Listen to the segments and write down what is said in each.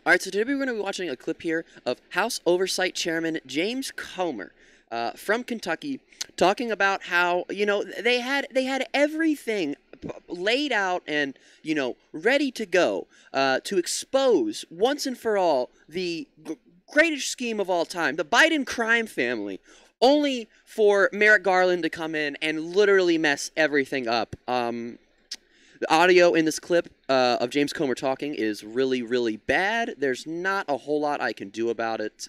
All right, so today we're going to be watching a clip here of House Oversight Chairman James Comer from Kentucky talking about how, they had everything laid out and, ready to go to expose once and for all the greatest scheme of all time, the Biden crime family, only for Merrick Garland to come in and literally mess everything up. The audio in this clip of James Comer talking is really, really bad. There's not a whole lot I can do about it.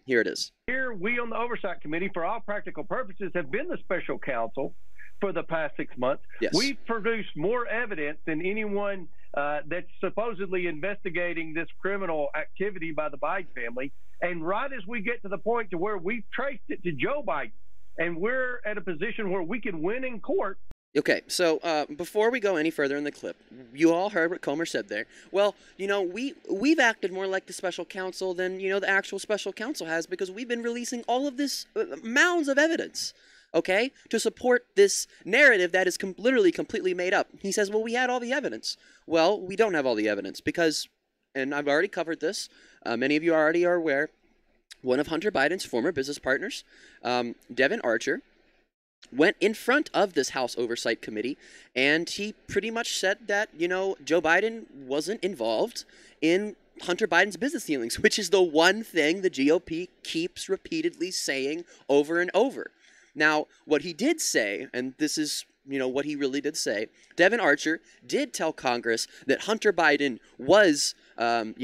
Here it is. Here, we on the Oversight Committee, for all practical purposes, have been the special counsel for the past 6 months. Yes. We've produced more evidence than anyone that's supposedly investigating this criminal activity by the Biden family. And right as we get to the point to where we've traced it to Joe Biden, and we're at a position where we can win in court. Okay, so before we go any further in the clip, you all heard what Comer said there. Well, we've acted more like the special counsel than, the actual special counsel has, because we've been releasing all of this mounds of evidence, okay, to support this narrative that is literally completely made up. He says, well, we had all the evidence. Well, we don't have all the evidence because, and I've already covered this, many of you already are aware, one of Hunter Biden's former business partners, Devin Archer, went in front of this House Oversight Committee, and he pretty much said that, Joe Biden wasn't involved in Hunter Biden's business dealings, which is the one thing the GOP keeps repeatedly saying over and over. Now, what he did say, and this is, what he really did say, Devin Archer did tell Congress that Hunter Biden was, to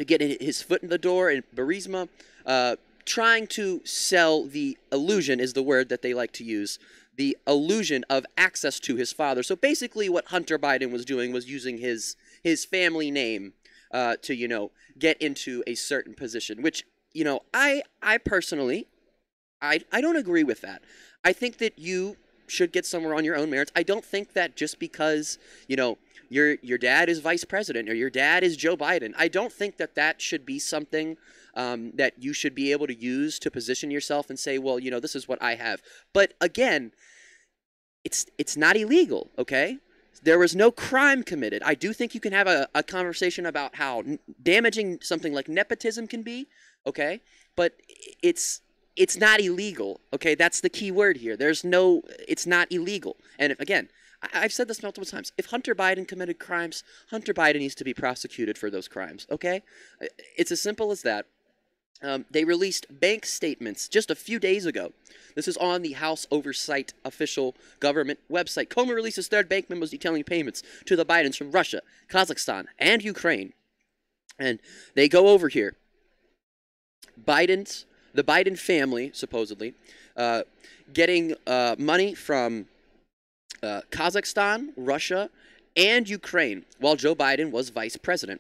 get his foot in the door in Burisma, trying to sell the illusion is the word that they like to use, the illusion of access to his father. So basically what Hunter Biden was doing was using his family name to, get into a certain position, which, I personally, I don't agree with that. I think that you should get somewhere on your own merits. I don't think that just because, your dad is vice president or your dad is Joe Biden, I don't think that that should be something that you should be able to use to position yourself and say, well, this is what I have. But again, it's not illegal, okay? There was no crime committed. I do think you can have a conversation about how damaging something like nepotism can be, okay? But it's not illegal, okay? That's the key word here. It's not illegal. And again, I've said this multiple times. If Hunter Biden committed crimes, Hunter Biden needs to be prosecuted for those crimes, okay? It's as simple as that. They released bank statements just a few days ago. This is on the House Oversight official government website. Comer releases third bank memos detailing payments to the Bidens from Russia, Kazakhstan, and Ukraine. And they go over here. The Biden family, supposedly, getting money from Kazakhstan, Russia, and Ukraine, while Joe Biden was vice president.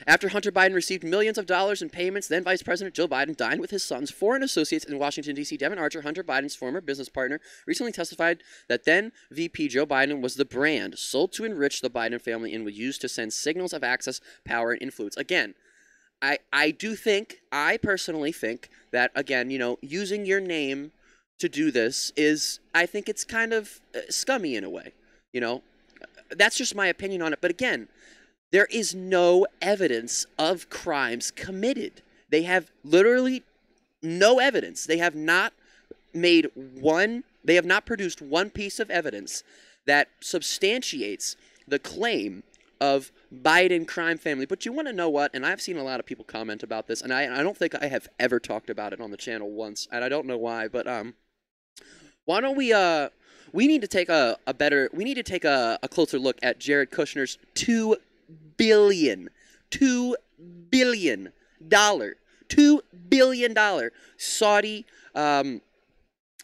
After Hunter Biden received millions of dollars in payments, then Vice President Joe Biden dined with his son's foreign associates in Washington, D.C. Devin Archer, Hunter Biden's former business partner, recently testified that then VP Joe Biden was the brand sold to enrich the Biden family and was used to send signals of access, power, and influence. Again, I personally think that, again, using your name to do this I think it's kind of scummy in a way, That's just my opinion on it. But again, there is no evidence of crimes committed. They have literally no evidence. They have not produced one piece of evidence that substantiates the claim of Biden crime family. But you want to know what? And I've seen a lot of people comment about this, and I don't think I have ever talked about it on the channel once, and I don't know why, but why don't we need to take a closer look at Jared Kushner's $2 billion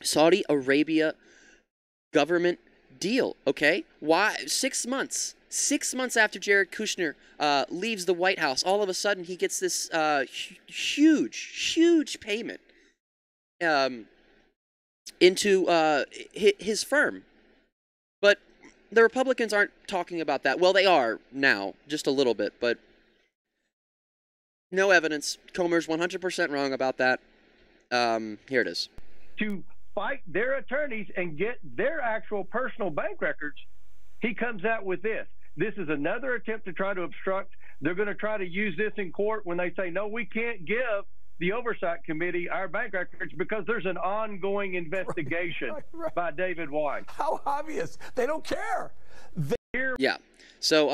Saudi Arabia government deal, okay? Why 6 months? 6 months after Jared Kushner leaves the White House, all of a sudden he gets this huge payment into his firm. But the Republicans aren't talking about that. Well, they are now, just a little bit, but no evidence. Comer's 100% wrong about that. Here it is. To fight their attorneys and get their actual personal bank records, he comes out with this. This is another attempt to try to obstruct they're going to try to use this in court when they say, no, we can't give the Oversight Committee our bank records because there's an ongoing investigation by David White. How obvious. They don't care. Yeah. So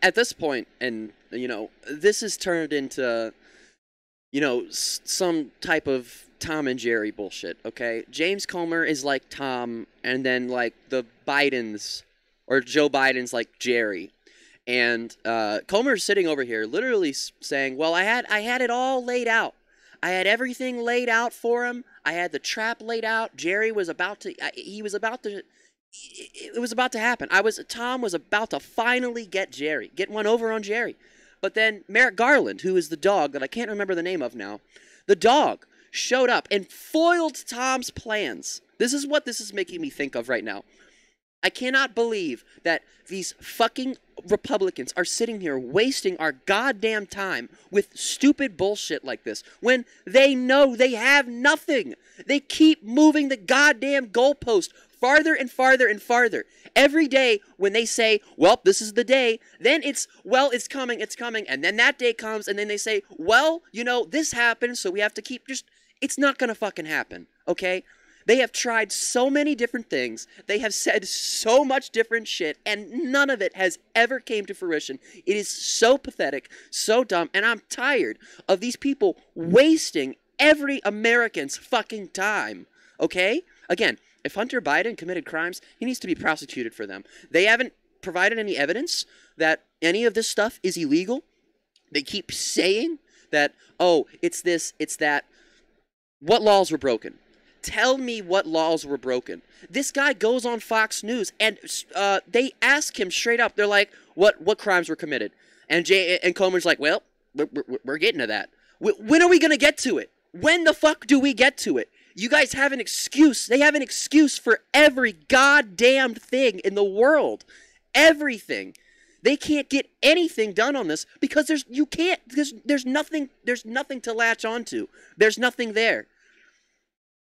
at this point, and, you know, this has turned into, you know, some type of Tom and Jerry bullshit, okay? James Comer is like Tom, and then, like, the Bidens, or Joe Biden's like Jerry. And Comer's sitting over here literally saying, well, I had it all laid out. I had everything laid out for him. I had the trap laid out. Jerry was about to, it was about to happen. Tom was about to finally get one over on Jerry. But then Merrick Garland, who is the dog that I can't remember the name of now, the dog showed up and foiled Tom's plans. This is what this is making me think of right now. I cannot believe that these fucking Republicans are sitting here wasting our goddamn time with stupid bullshit like this when they know they have nothing. They keep moving the goddamn goalpost farther and farther and farther. Every day when they say, well, this is the day, then it's coming, and then that day comes, and then they say, well, you know, this happened, so we have to keep it's not gonna fucking happen, okay? They have tried so many different things. They have said so much different shit, and none of it has ever came to fruition. It is so pathetic, so dumb, and I'm tired of these people wasting every American's fucking time, okay? Again, if Hunter Biden committed crimes, he needs to be prosecuted for them. They haven't provided any evidence that any of this stuff is illegal. They keep saying that, oh, it's this, it's that. What laws were broken? Tell me what laws were broken. This guy goes on Fox News, and they ask him straight up. They're like, what crimes were committed? And Comer's like, well, we're getting to that. When are we going to get to it? When the fuck do we get to it? You guys have an excuse. They have an excuse for every goddamn thing in the world. Everything. They can't get anything done on this because there's nothing to latch onto. There's nothing there.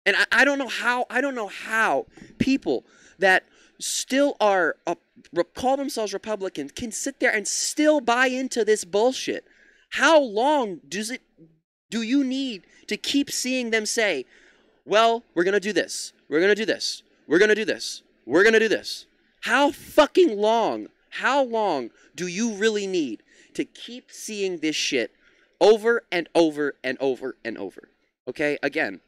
And I don't know how people that still call themselves Republicans can sit there and still buy into this bullshit. How long do you need to keep seeing them say, well, we're going to do this, we're going to do this, we're going to do this, we're going to do this? How fucking long? How long do you really need to keep seeing this shit over and over and over and over? Okay, again,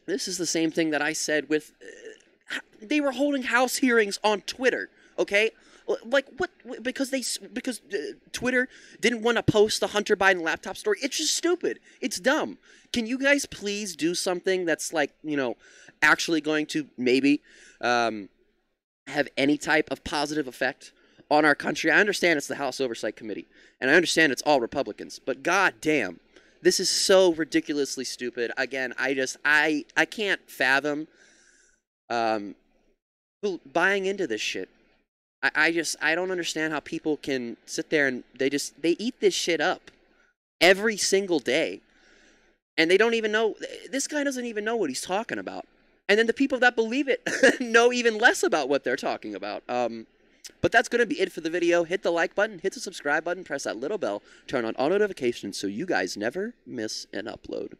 this is the same thing that I said with, they were holding House hearings on Twitter, okay? Like, what, because Twitter didn't want to post the Hunter Biden laptop story? It's just stupid. It's dumb. Can you guys please do something that's, like, you know, actually going to maybe have any type of positive effect on our country? I understand it's the House Oversight Committee, and I understand it's all Republicans, but goddamn. This is so ridiculously stupid. Again, I can't fathom buying into this shit. I don't understand how people can sit there and they eat this shit up every single day. And they don't even know, this guy doesn't even know what he's talking about. And then the people that believe it know even less about what they're talking about. But that's going to be it for the video. Hit the like button, hit the subscribe button, press that little bell, turn on all notifications so you guys never miss an upload.